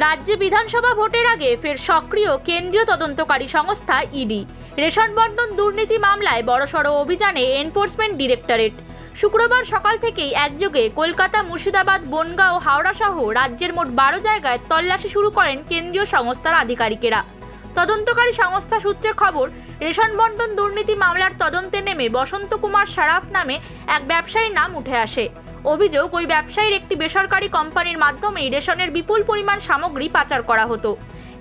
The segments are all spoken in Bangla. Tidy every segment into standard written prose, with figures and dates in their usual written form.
রাজ্যে বিধানসভা ভোটের আগে ফের সক্রিয় কেন্দ্রীয় তদন্তকারী সংস্থা ইডি। রেশন বণ্টন দুর্নীতি মামলায় বড়সড় অভিযানে এনফোর্সমেন্ট ডিরেক্টরেট। শুক্রবার সকাল থেকেই একযোগে কলকাতা, মুর্শিদাবাদ, বনগাঁ ও হাওড়া সহ রাজ্যের মোট 12 জায়গায় তল্লাশি শুরু করেন কেন্দ্রীয় সংস্থার আধিকারিকেরা। তদন্তকারী সংস্থা সূত্রে খবর, রেশন বণ্টন দুর্নীতি মামলার তদন্তে নেমে বসন্ত কুমার সারাফ নামে এক ব্যবসায়ীর নাম উঠে আসে। অভিযোগ, ওই ব্যবসায়ীর একটি বেসরকারি কোম্পানির মাধ্যমেই রেশনের বিপুল পরিমাণ সামগ্রী পাচার করা হতো।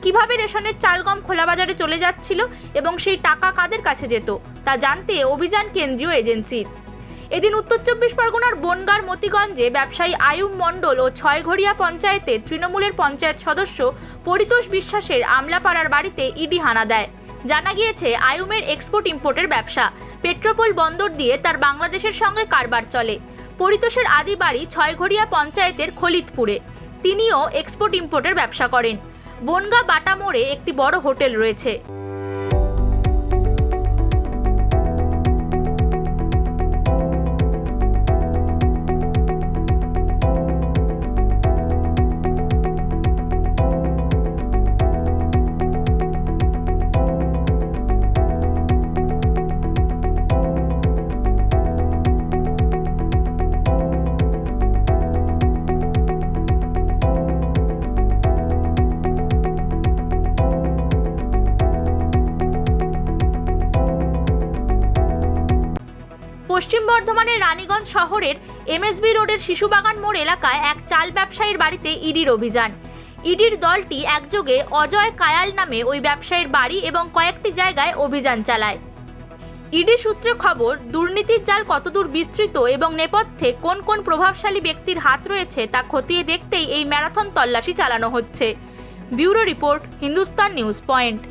কিভাবে রেশনের চাল গম খোলাবাজারে চলে যাচ্ছিল এবং সেই টাকা কাদের কাছে যেত তা জানতে অভিযান কেন্দ্রীয় এজেন্সির। এদিন উত্তর 24 পরগনার বনগাঁর মতিগঞ্জে ব্যবসায়ী আয়ুব মণ্ডল ও ছয়ঘরিয়া পঞ্চায়েতে তৃণমূলের পঞ্চায়েত সদস্য পরিতোষ বিশ্বাসের আমলাপাড়ার বাড়িতে ইডি হানা দেয়। জানা গিয়েছে, আয়ুমের এক্সপোর্ট ইম্পোর্টের ব্যবসা। পেট্রোপোল বন্দর দিয়ে তার বাংলাদেশের সঙ্গে কারবার চলে। পরিতোষের আদি বাড়ি ছয়ঘরিয়া পঞ্চায়েতের খলিতপুরে। তিনিও এক্সপোর্ট ইম্পোর্টের ব্যবসা করেন। বনগাঁ বাটা মোড়ে একটি বড় হোটেল রয়েছে। পশ্চিম বর্ধমানের রানীগঞ্জ শহরের এমএসবি রোডের শিশুবাগান মোড় এলাকায় এক চাল ব্যবসায়ীর বাড়িতে ইডির অভিযান। ইডির দলটি একযোগে অজয় কায়াল নামে ওই ব্যবসায়ীর বাড়ি এবং কয়েকটি জায়গায় অভিযান চালায়। ইডি সূত্রে খবর, দুর্নীতির জাল কতদূর বিস্তৃত এবং নেপথ্যে কোন কোন প্রভাবশালী ব্যক্তির হাত রয়েছে তা খতিয়ে দেখতেই এই ম্যারাথন তল্লাশি চালানো হচ্ছে। Bureau report, Hindustan news point.